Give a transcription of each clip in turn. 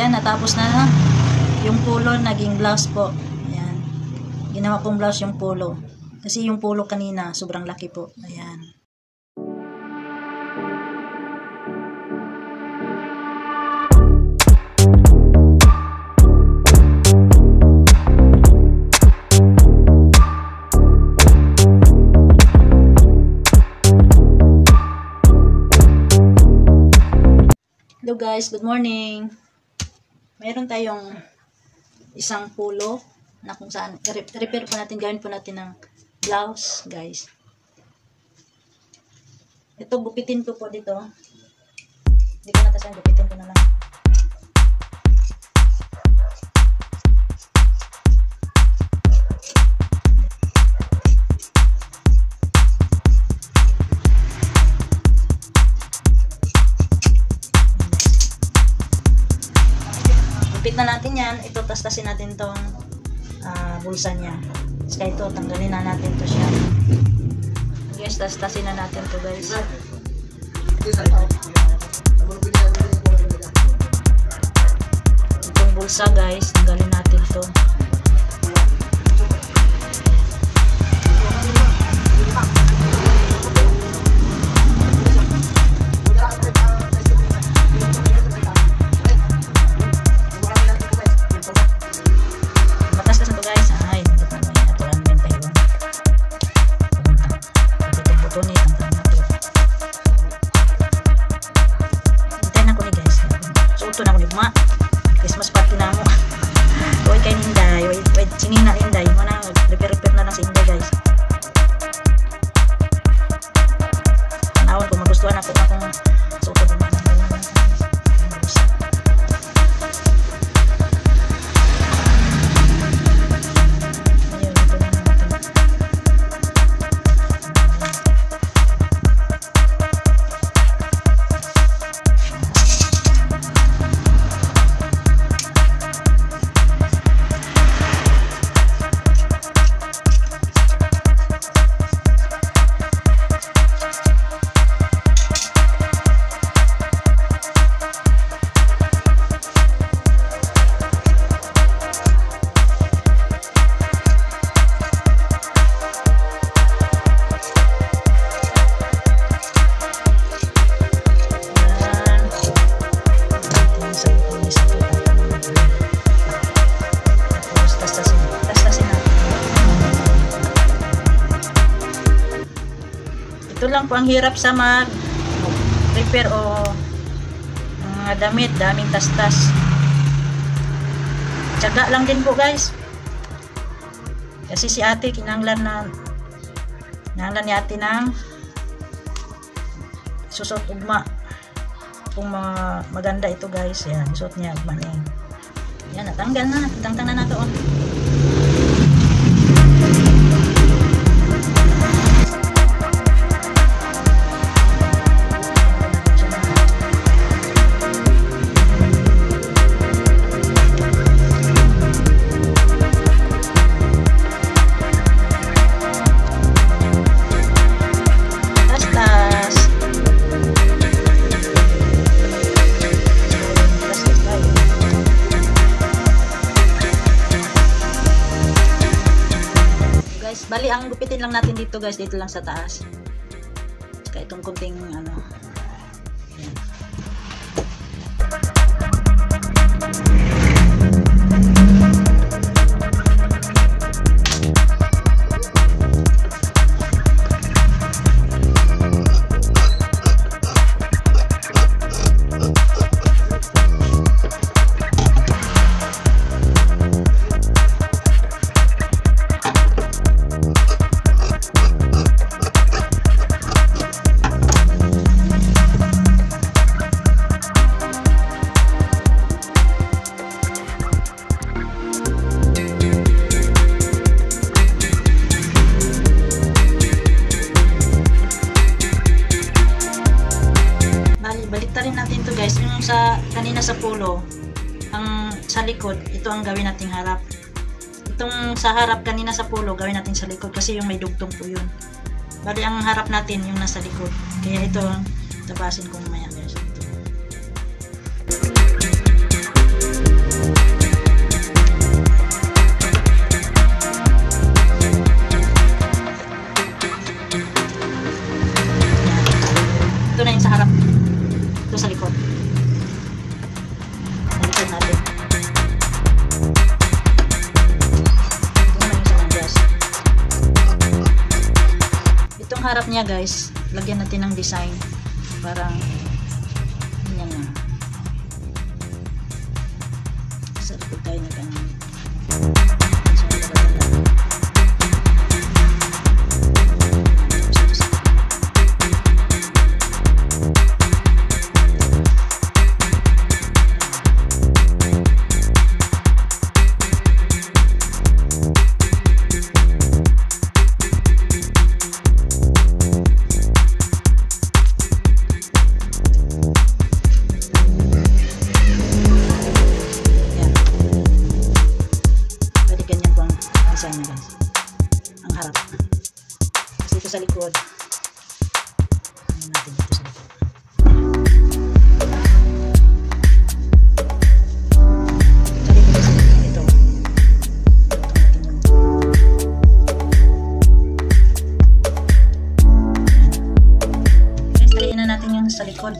Ayan, natapos na yung polo, naging blouse po. Ayan. Ginawa kong blouse yung polo. Kasi yung polo kanina, sobrang laki po. Ayan. Hello guys, good morning. Mayroon tayong isang polo na kung saan repair po natin, gawin po natin ng blouse, guys. Ito, gupitin ko po dito. Hindi ko natasan, gupitin ko na lang. Na natin yan, ito tastasin natin tong bulsa niya. Kaya ito, tanggalin na natin to siya. Yes, tastasin na natin to guys. Itong bulsa guys, tanggalin natin to. Christmas party na mo. Huwag kayo ninday. Huwag singin na ninday. Mana repair na lang sa inday guys. Panahon kung magustuhan ako akong suot ko man. Ito lang po ang hirap sa mag-repair o mga damit, daming tastas. Tiyaga lang din po guys. Kasi si ate, kinanglan ni ate ng susot ugma. Kung maganda ito guys, yan, susot niya ugma niya. Yan, natanggal na, tangtang na nato. Bali, ang gupitin lang natin dito guys, dito lang sa taas. Saka itong kunting ano. Yan. Sa kanina sa polo, ang sa likod, ito ang gawin nating harap. Itong sa harap kanina sa polo, gawin natin sa likod kasi yung may dugtong po yun. Bali ang harap natin yung nasa likod. Kaya ito, tabasin ko mamaya guys. bubuksan natin. Ito naman yung sa manggas. Itong harap niya guys, lagyan natin ng design. Parang ganyan na. Sa likod tayo nagkakaroon. Ang harap. Kasi ito sa likod. Ano natin dito sa likod. Sa likod kasi ito. Guys, taliin na natin yung sa likod.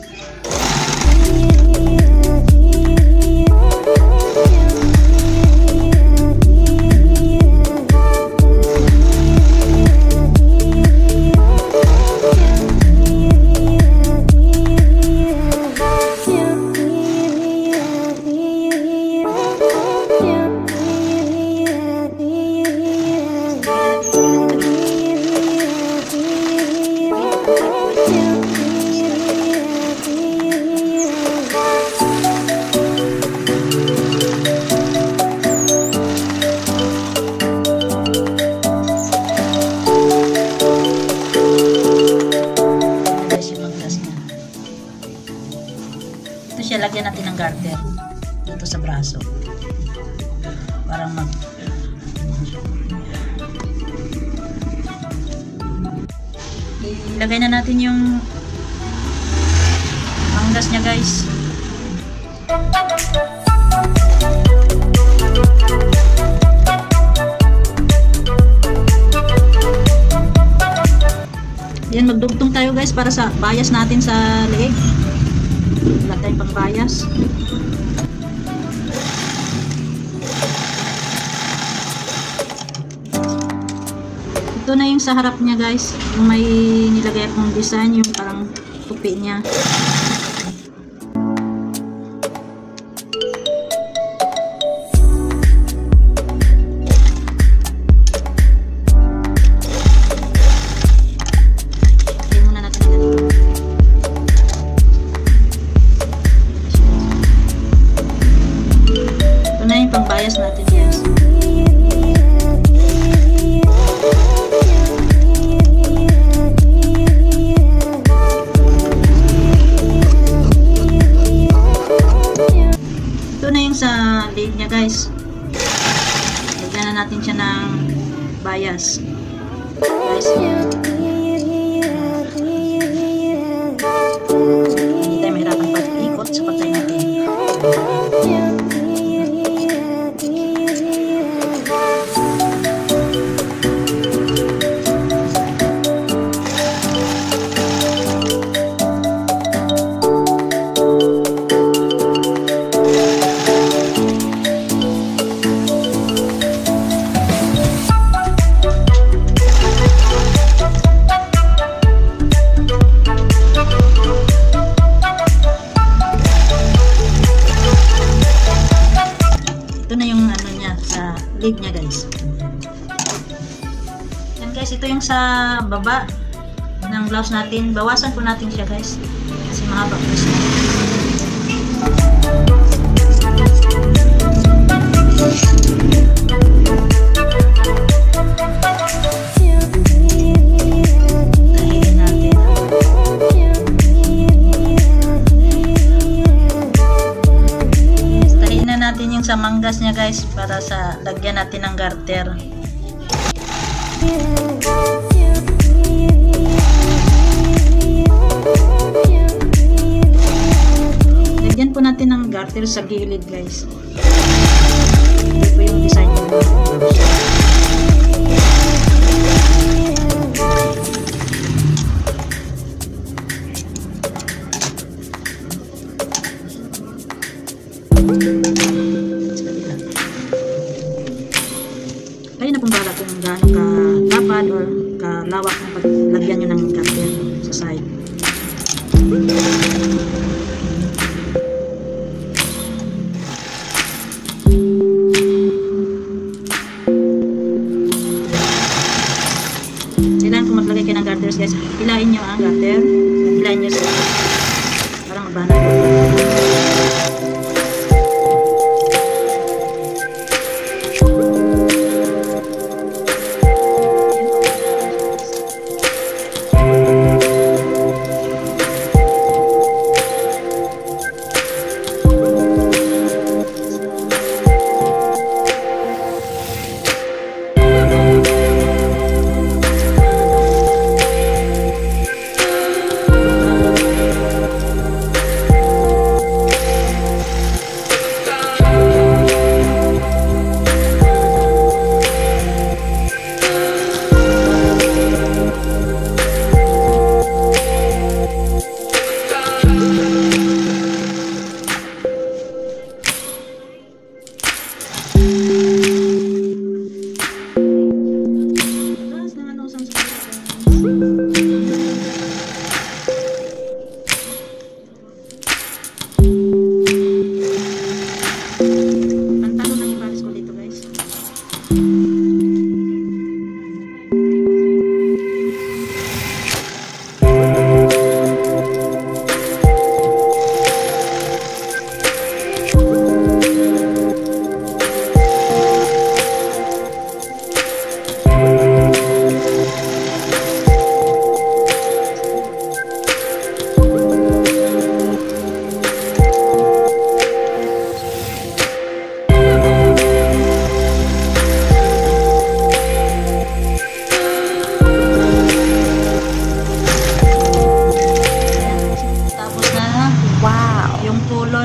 Ito siya, lagyan natin ng garter dito sa braso. Parang ilagay na natin yung manggas niya guys. Yan, magdugtong tayo guys para sa bias natin sa leeg. Wala tayong pang bias. Ito na yung sa harap niya guys, yung may nilagay akong design, yung parang tupi niya. Ito na yung pang bias natin guys. Sa leg niya guys, lagyan na natin siya ng bias guys. Hindi tayo mahirapan pag-ikot sa pagtay natin. Leg niya guys. Yan guys, ito yung sa baba ng blouse natin. Bawasan po natin siya guys kasi mahaba po siya. Natin yung sa manggas niya guys para sa lagyan natin ng garter. Lagyan po natin ng garter sa gilid guys. Ito po yung design niya. Kayo na pong bala kung gaano ka-lapad or kalawak ng paglagyan nyo ng garter sa side. Kailangan kung maglagay kayo ng garters guys, hilahin nyo ang garter. Hilahin nyo sa parang mabana.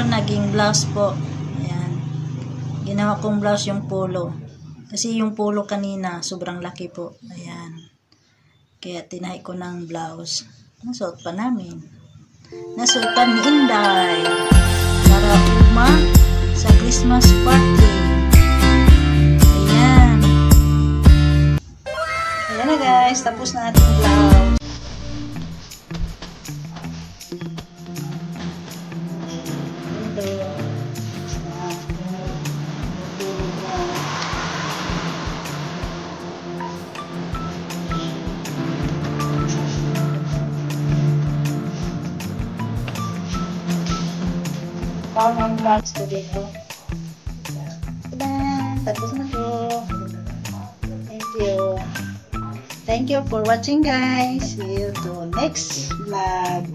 Naging blouse po. Ayan. Ginawa kong blouse yung polo. Kasi yung polo kanina, sobrang laki po. Ayan. Kaya tinahi ko ng blouse. Nasuot pa namin. Nasuot pa ni Inday. Para uma sa Christmas party. Ayan. Ayan na guys. Tapos na ating blouse. Ang vlogs today po. Tapos na po. Thank you. Thank you for watching guys. See you to next vlog.